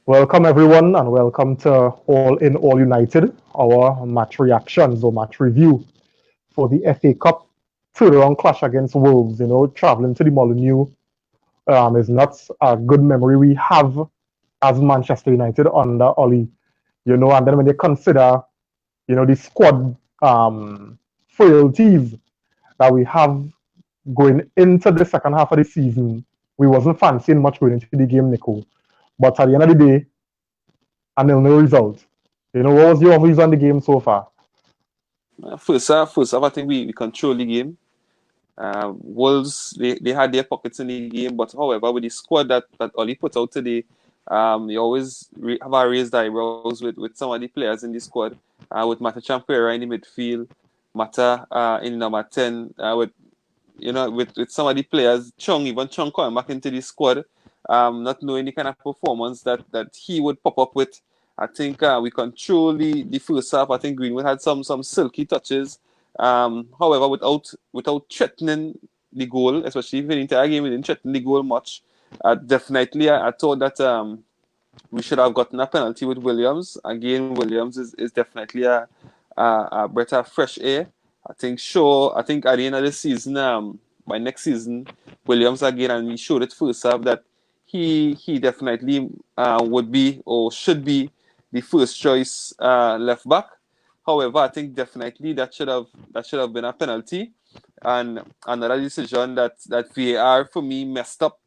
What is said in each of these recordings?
Welcome everyone and welcome to All in All United, our match reactions or match review for the FA Cup third round clash against Wolves. Traveling to the Molineux is not a good memory we have as Manchester United under Oli. And then when you consider, the squad frailties that we have going into the second half of the season, we wasn't fancying much going into the game, Nico. But at the end of the day, a nil-nil result. What was your views on the game so far? First half, I think we controlled the game. Wolves, they had their pockets in the game, but however, with the squad that Oli put out today, you always have a raised eyebrows with some of the players in the squad. With Mata Champera in the midfield, Mata in number 10, with some of the players, even Chung coming back into the squad, not knowing the kind of performance that he would pop up with. I think we control the first half. I think Greenwood had some silky touches. However, without threatening the goal, especially in the entire game, we didn't threaten the goal much. Definitely, I thought that we should have gotten a penalty with Williams. Again, Williams is definitely a breath of fresh air. I think at the end of the season, by next season, Williams again, and he showed it first half that he definitely would be or should be the first choice left back. However, I think definitely that should have been a penalty, and another decision that VAR for me messed up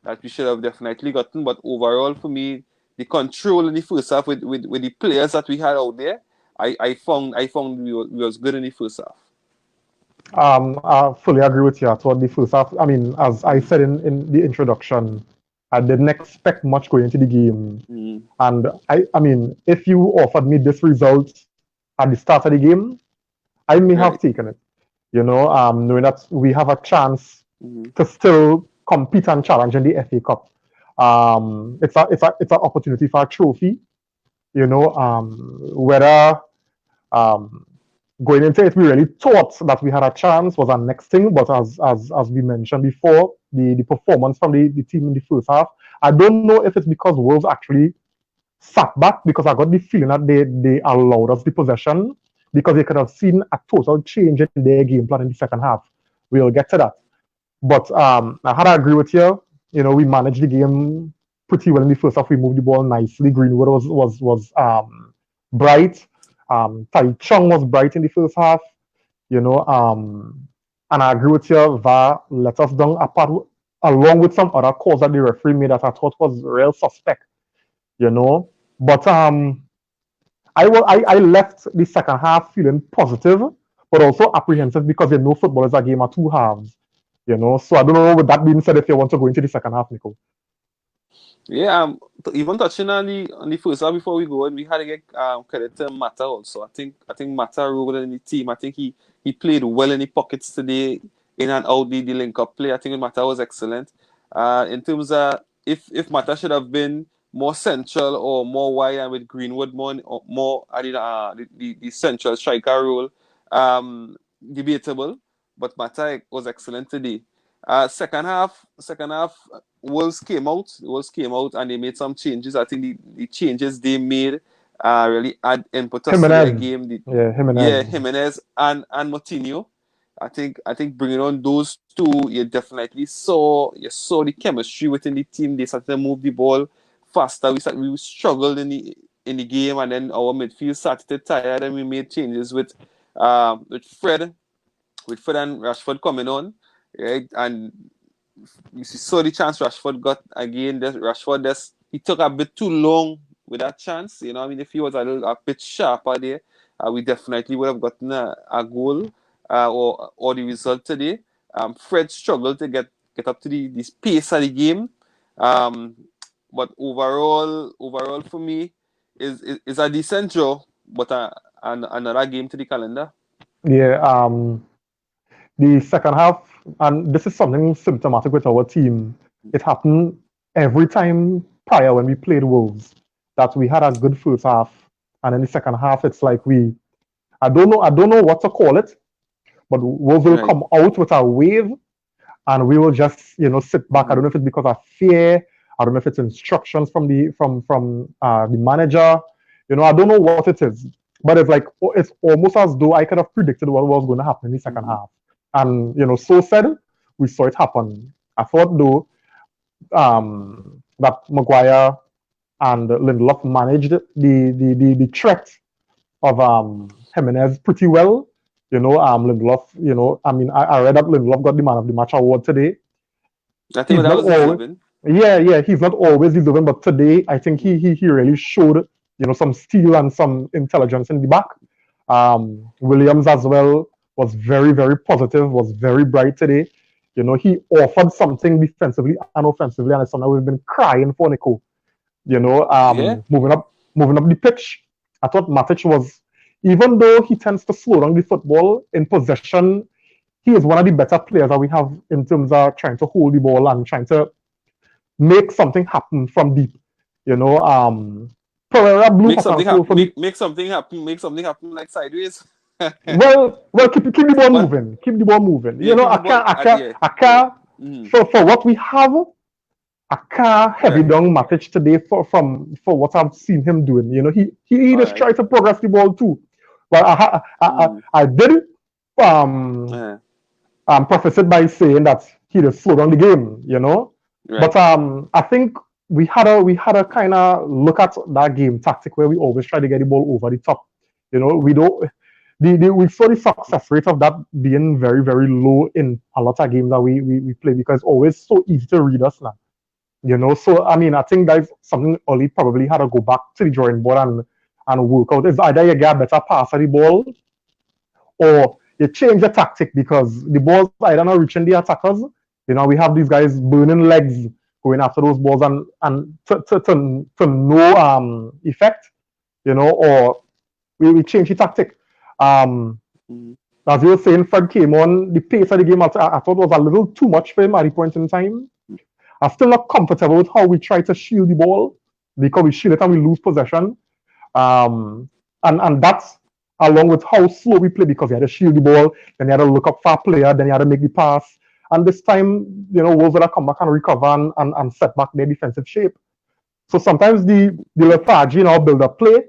that we should have definitely gotten. But overall, for me, the control in the first half with the players that we had out there, I found we was good in the first half. I fully agree with you. I thought the first half, as I said in the introduction, I didn't expect much going into the game. And if you offered me this result at the start of the game, I may have taken it. Knowing that we have a chance to still compete and challenge in the FA Cup. It's an opportunity for a trophy. Whether going into it, we really thought that we had a chance was our next thing. But as we mentioned before, the performance from the team in the first half, I don't know if it's because Wolves actually sat back, because I got the feeling that they allowed us the possession because they could have seen a total change in their game plan in the second half. We'll get to that. But I had to agree with you. We managed the game pretty well in the first half. We moved the ball nicely. Greenwood was bright. Tai Chung was bright in the first half. And I agree with you. VAR let us down apart, along with some other calls that the referee made that I thought was real suspect. But I left the second half feeling positive, but also apprehensive because football is a game of two halves. So I don't know, with that being said, if you want to go into the second half, Nico. Yeah, even touching on the first half before we go, and we had to get credit to Mata also. I think Mata role in the team. I think he played well in the pockets today, in and out the link up play. I think Mata was excellent. In terms of if Mata should have been more central or more wide, and with Greenwood more the central striker role, debatable. But Mata was excellent today. Second half, Wolves came out and they made some changes. I think the changes they made really add impetus to their game. Jimenez and Moutinho. I think bringing on those two, you definitely saw the chemistry within the team. They started to move the ball faster. We struggled in the game, and then our midfield started to tire, and we made changes with Fred and Rashford coming on. Right, and you saw the chance Rashford got again. He took a bit too long with that chance. If he was a bit sharper there, we definitely would have gotten a goal or the result today. Fred struggled to get up to the pace of the game, but overall for me is a decent draw, but another game to the calendar. Yeah. The second half, and this is something symptomatic with our team. It happened every time prior when we played Wolves, that we had a good first half, and in the second half, it's like I don't know what to call it, but Wolves will come out with a wave, and we will just sit back. I don't know if it's because of fear. I don't know if it's instructions from the manager. I don't know what it is, but it's almost as though I could have predicted what was going to happen in the second half. And so said, we saw it happen. I thought though that Maguire and Lindelof managed the threat of Jimenez pretty well. Lindelof, I read that Lindelof got the man of the match award today. I think that was deserving. Yeah, he's not always deserving, but today I think he really showed, some steel and some intelligence in the back. Williams as well was very, very positive, was very bright today. He offered something defensively and offensively, and it's something we've been crying for, Nico. Moving up the pitch. I thought Matic was, even though he tends to slow down the football in possession, he is one of the better players that we have in terms of trying to hold the ball and trying to make something happen from deep. Pereira blew make something happen. Make something happen. Make something happen like sideways. well, keep the ball moving. Keep the ball moving. I can't. For what we have, I can't heavy down Matic today for what I've seen him doing. He just tried to progress the ball too. But I did preface it by saying that he just slowed down the game. Right. But I think we had a kind of look at that game tactic where we always try to get the ball over the top. We don't. We saw the success rate of that being very, very low in a lot of games that we play, because it's always so easy to read us now. So I think that's something Oli probably had to go back to the drawing board and work out. It's either you get a better pass of the ball, or you change the tactic, because the ball's either not reaching the attackers. We have these guys burning legs going after those balls and to no effect. Or we change the tactic. As you were saying, Fred came on. The pace of the game I thought was a little too much for him at the point in time. I'm still not comfortable with how we try to shield the ball, because we shield it and we lose possession. And that's along with how slow we play, because you had to shield the ball, then you had to look up for a player, then you had to make the pass. And this time, Wolves will come back and recover and set back their defensive shape. So sometimes the lethargy in our build-up play,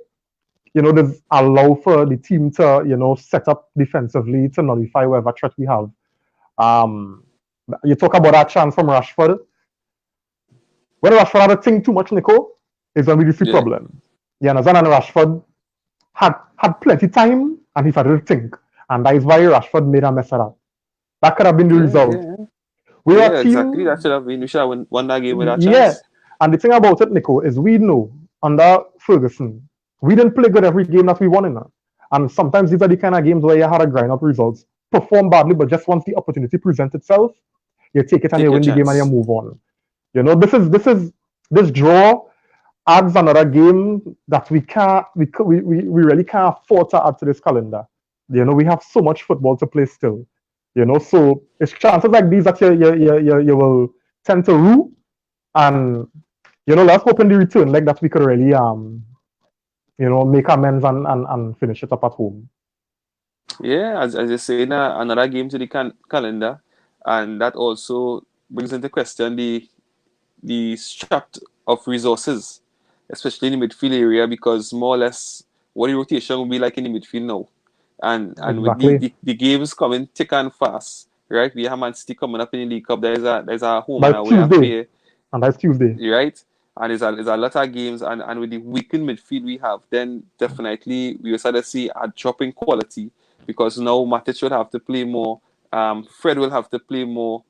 there's allow for the team to, set up defensively to nullify whatever threat we have. You talk about that chance from Rashford. When Rashford had to think too much, Nico, is when we see problem. And Rashford had plenty time and he started to think. And that is why Rashford made a mess of that. That could have been the result. Exactly. That should have been. We should have won that game with that chance. Yeah. And the thing about it, Nico, is we know under Ferguson, we didn't play good every game that we won in that. And sometimes these are the kind of games where you had to grind up results, perform badly, but just once the opportunity presents itself, you take it and you win the game and you move on. This draw adds another game that we really can't afford to add to this calendar. We have so much football to play still. So it's chances like these that you will tend to rue, and let's hope in the return like that we could really make amends and finish it up at home. Yeah, as you say, another game to the calendar, and that also brings into question the strapped of resources, especially in the midfield area, because more or less what the rotation will be like in the midfield now. And exactly. With the games coming thick and fast, right? We have Man City coming up in the League Cup. There's a home and away affair. And that's Tuesday. Right? And there's a lot of games, and with the weakened midfield we have, then definitely we will start to see a drop in quality, because now Matic will have to play more, Fred will have to play more,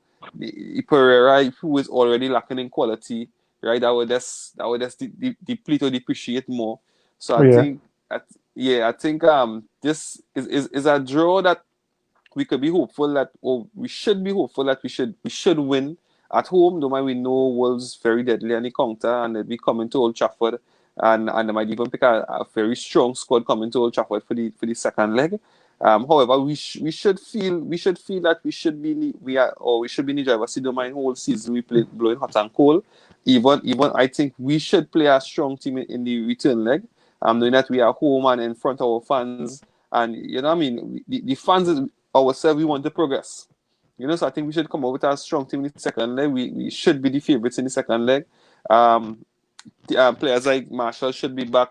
Pereira, who is already lacking in quality, right? That would just deplete or depreciate more. So I think this is a draw that we could be hopeful that, or we should be hopeful that we should win at home. Though we know Wolves very deadly on the counter, and they'll be coming to Old Trafford, and they might even pick a very strong squad coming to Old Trafford for the second leg. However, we should feel that we should be in the driver's seat. Don't mind whole season we play blowing hot and cold. Even I think we should play a strong team in the return leg. Knowing that we are home and in front of our fans, and the fans ourselves, we want to progress. So I think we should come out with a strong team in the second leg. We should be the favourites in the second leg. Players like Marshall should be back.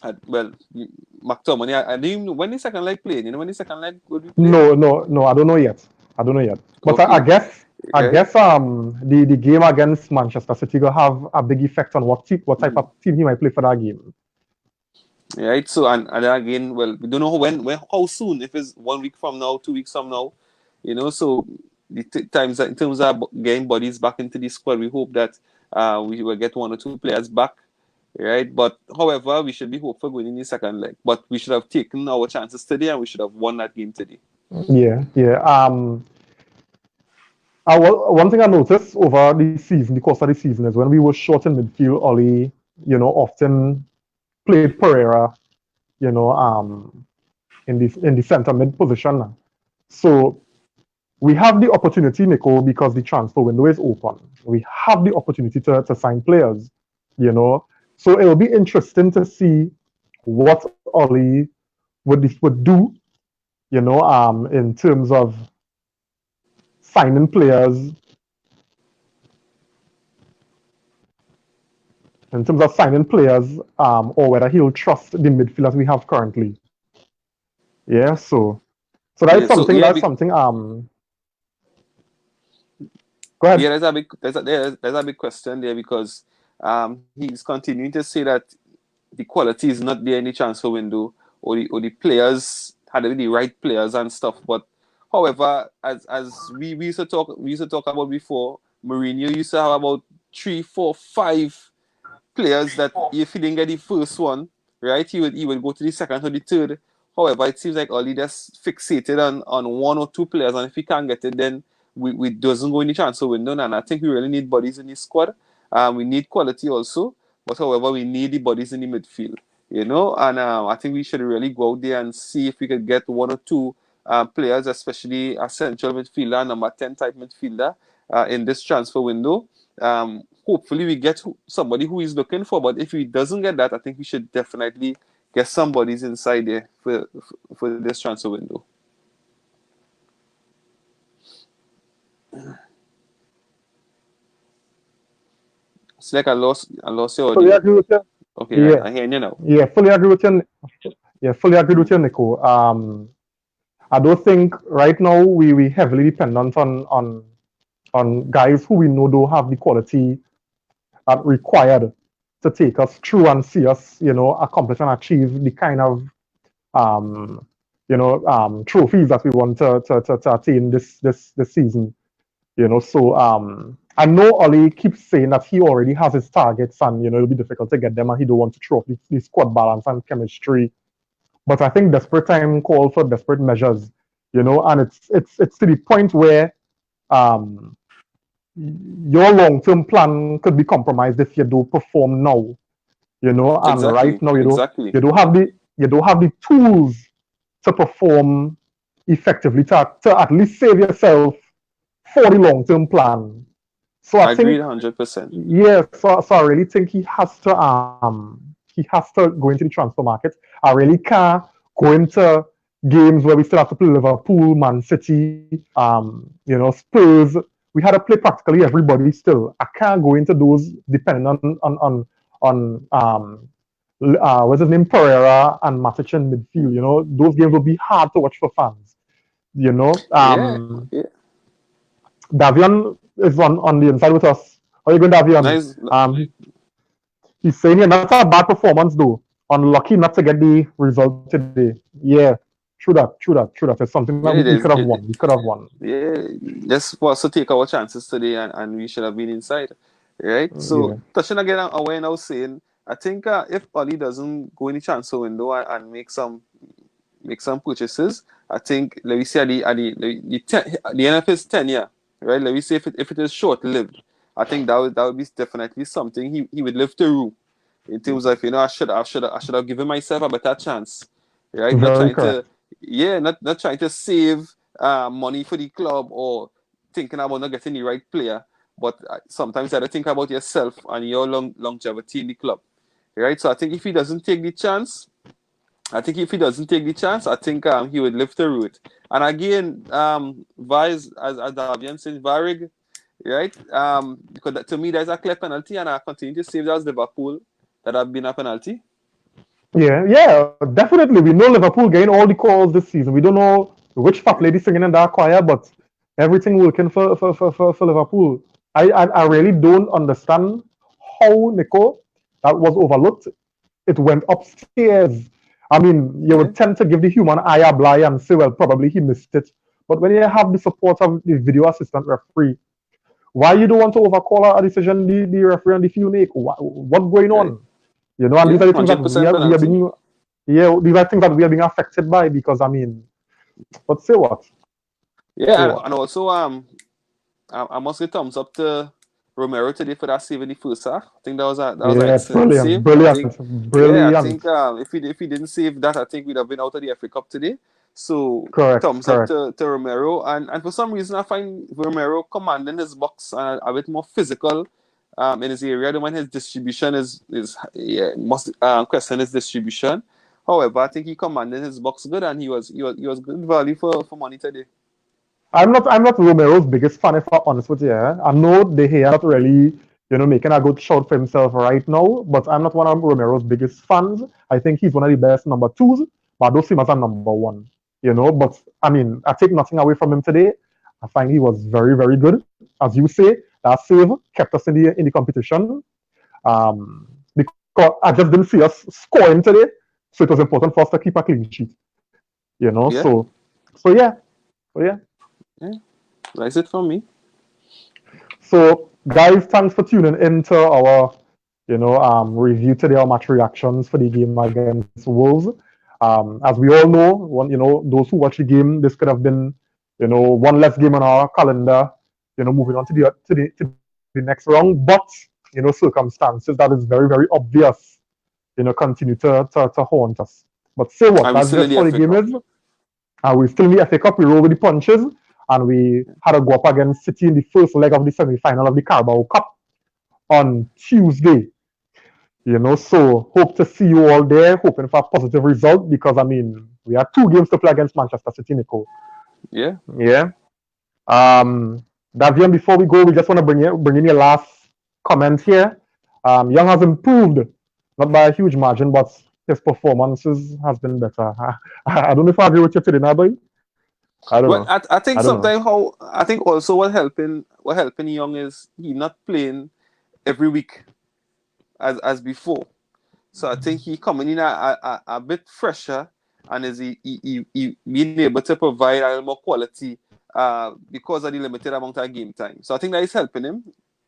McTominay, I didn't even know when the second leg played. You know when the second leg would be played? No, I don't know yet. I don't know yet. But I Okay, guess right. the game against Manchester City will have a big effect on what type of team he might play for that game. Right. So and then again, well, we don't know when how soon. If it's 1 week from now, 2 weeks from now, So the times that in terms of getting bodies back into the squad, we hope that we will get 1 or 2 players back. Right. But however, we should be hopeful going in the second leg. But we should have taken our chances today, and we should have won that game today. Yeah. One thing I noticed over the season, the course of the season, is when we were short in midfield, Oli, often played Pereira, in the center mid position. So we have the opportunity, Nico, because the transfer window is open. We have the opportunity to sign players, So it'll be interesting to see what Oli would do, in terms of signing players, or whether he'll trust the midfielders we have currently. Yeah, so Yeah. that's So something. yeah, Go ahead. yeah, there's a big question there because he's continuing to say that the quality is not there in the transfer window, or the players had to be the right players and stuff. But however, as we used to talk about before, Mourinho used to have about 3, 4, 5 players that if he didn't get the first one, right, he would go to the second or the third. However, it seems like Oli just fixated on 1 or 2 players, and if he can't get it, then we doesn't go in the transfer window. And I think we really need bodies in the squad. We need quality also, but however, we need the bodies in the midfield. And I think we should really go out there and see if we could get 1 or 2 players, especially a central midfielder, number 10 type midfielder, in this transfer window. Hopefully we get somebody who is looking for, but if he doesn't get that, I think we should definitely get somebody's inside there for this transfer window. It's like I lost your Fully audio. agree with you. Okay, Yeah, I hear you now. yeah, fully agree with you. Yeah, fully agree with you, Nico. I don't think right now we heavily dependent on guys who we know don't have the quality required to take us through and see us, accomplish and achieve the kind of trophies that we want to attain this season. So I know Oli keeps saying that he already has his targets and it'll be difficult to get them and he don't want to throw off the squad balance and chemistry. But I think desperate time call for desperate measures, and it's to the point where your long-term plan could be compromised if you don't perform now, and right Exactly, now exactly. you don't have the tools to perform effectively to at least save yourself for the long-term plan. So I I agree think, 100%. yeah, so I really think he has to go into the transfer market. I really can't go into games where we still have to play Liverpool, Man City, Spurs. We had to play practically everybody still. I can't go into those depending on what's his name, Pereira and Matic in midfield. Those games will be hard to watch for fans. Yeah, yeah. Davian is on the inside with us. How are you going, Davian? Nice. He's saying here, that's a bad performance though. Unlucky not to get the result today. Yeah, true that. It's something that Yeah, we it could is. have won. We could have won. Yeah, let's also take our chances today, and we should have been inside, right? So Yeah. touching again on what I was saying, I think if Oli doesn't go in the transfer window and make some purchases, I think let me say at the end of his tenure, right? Let me say if it is short lived, I think that would be definitely something he would live through in terms of I should have given myself a better chance, right? Not Very trying to correct. not trying to save money for the club or thinking about not getting the right player, but sometimes you have to think about yourself and your longevity in the club, right? So I think if he doesn't take the chance, I think he would live through it. And again, Vice, as Davian said, Varig, right? Because to me, there's a clear penalty, and I continue to say that was Liverpool that have been a penalty. Yeah, definitely. We know Liverpool getting all the calls this season. We don't know which fat lady singing in that choir, but everything working for Liverpool. I Yeah, really don't understand how Nico that was overlooked. It went upstairs. I mean, you would yeah, tend to give the human eye a blind and say, well, probably he missed it. But when you have the support of the video assistant referee, why you don't want to overcall a decision the referee and the field make? What's going right. on? And these Yeah, are the things that 100% we are penalty. being, yeah, these are things that we are being affected by because I mean, but say what? Say Yeah, what? and also I must give thumbs up to Romero today for that save in the first half. I think that was an Yeah, excellent brilliant, save. I think, brilliant, yeah, I brilliant. think if he didn't save that, I think we'd have been out of the FA Cup today. So Correct, thumbs up correct. to Romero, and for some reason I find Romero commanding his box and a bit more physical in his area. I don't mind his distribution is yeah, must question his distribution. However, I think he commanded his box good, and he was good value for money today. I'm not Romero's biggest fan, if I'm honest with you. I know they are not really, making a good shot for himself right now, but I'm not one of Romero's biggest fans. I think he's one of the best number twos, but I don't see him as a number one. But I mean, I take nothing away from him today. I find he was very, very good. As you say, that save kept us in the competition. Because I just didn't see us scoring today, so it was important for us to keep a clean sheet. Yeah, So yeah, so yeah. yeah, that's it from me. So, guys, thanks for tuning into our, review today, our match reactions for the game against Wolves. As we all know, those who watch the game, this could have been, one less game on our calendar, moving on to the next round. But, circumstances that is very, very obvious, continue to haunt us. But say what? And we That's still just in the how the FA game Cup. is. We still in the FA Cup. We roll with the punches, and we had to go up against City in the first leg of the semi-final of the Carabao Cup on Tuesday. So hope to see you all there. Hoping for a positive result because I mean we have 2 games to play against Manchester City, Nico. Yeah. Yeah. Davian, before we go, we just want to bring in your last comment here. Young has improved, not by a huge margin, but his performances has been better. I don't know if I agree with you today, Naboy. I don't know. Well, I I think don't know. sometimes how I think also what helping Young is he not playing every week as before. So I think he coming in a bit fresher and is he being able to provide a little more quality because of the limited amount of game time. So I think that is helping him.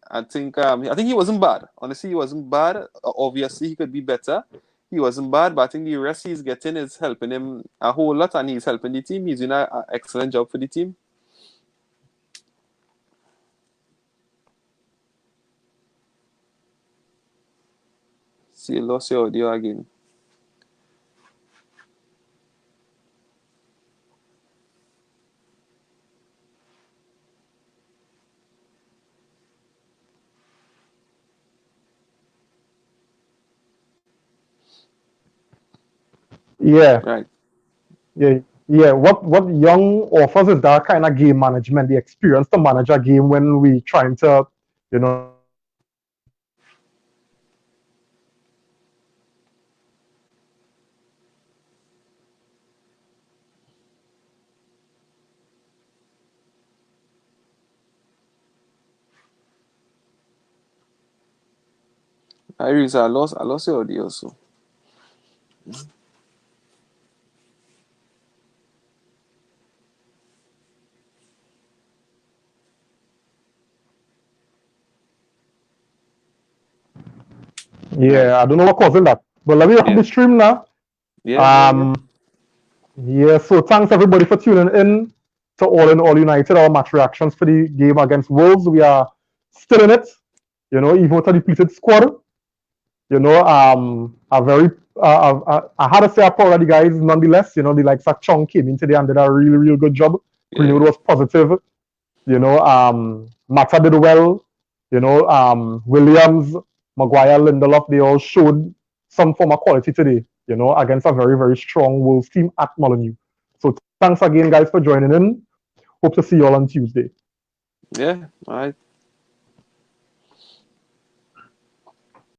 I think he wasn't bad. Honestly, he wasn't bad. Obviously, he could be better. He wasn't bad, but I think the rest he's getting is helping him a whole lot, and he's helping the team. He's doing an excellent job for the team. See, lost your audio again. Yeah, Right. yeah, yeah. What Young offers is that kind of game management, the experience to manage a game when we trying to, manage the players and manage the game I lost your audio also. Right. Yeah, I don't know what causing that. But let me up Yeah. the stream now. Yeah. Um, yeah, so thanks everybody for tuning in to All in All United, our match reactions for the game against Wolves. We are still in it, even with a depleted squad. A very, I had to say a proud of the guys nonetheless. The likes of Chong came in today and did a really, really good job. Greenwood Yeah. was positive. Mata did well. Williams, Maguire, Lindelof, they all showed some form of quality today, against a very, very strong Wolves team at Molineux. So thanks again, guys, for joining in. Hope to see you all on Tuesday. Yeah. All right.